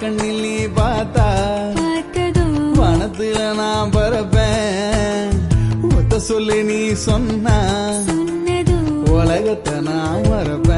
கண்ணில் நீ பார்த்தா வனத்துல நான் பறப்பேன் ஒத்த சொல்லி நீ சொன்னா உலகத்தை நான் மறப்பேன்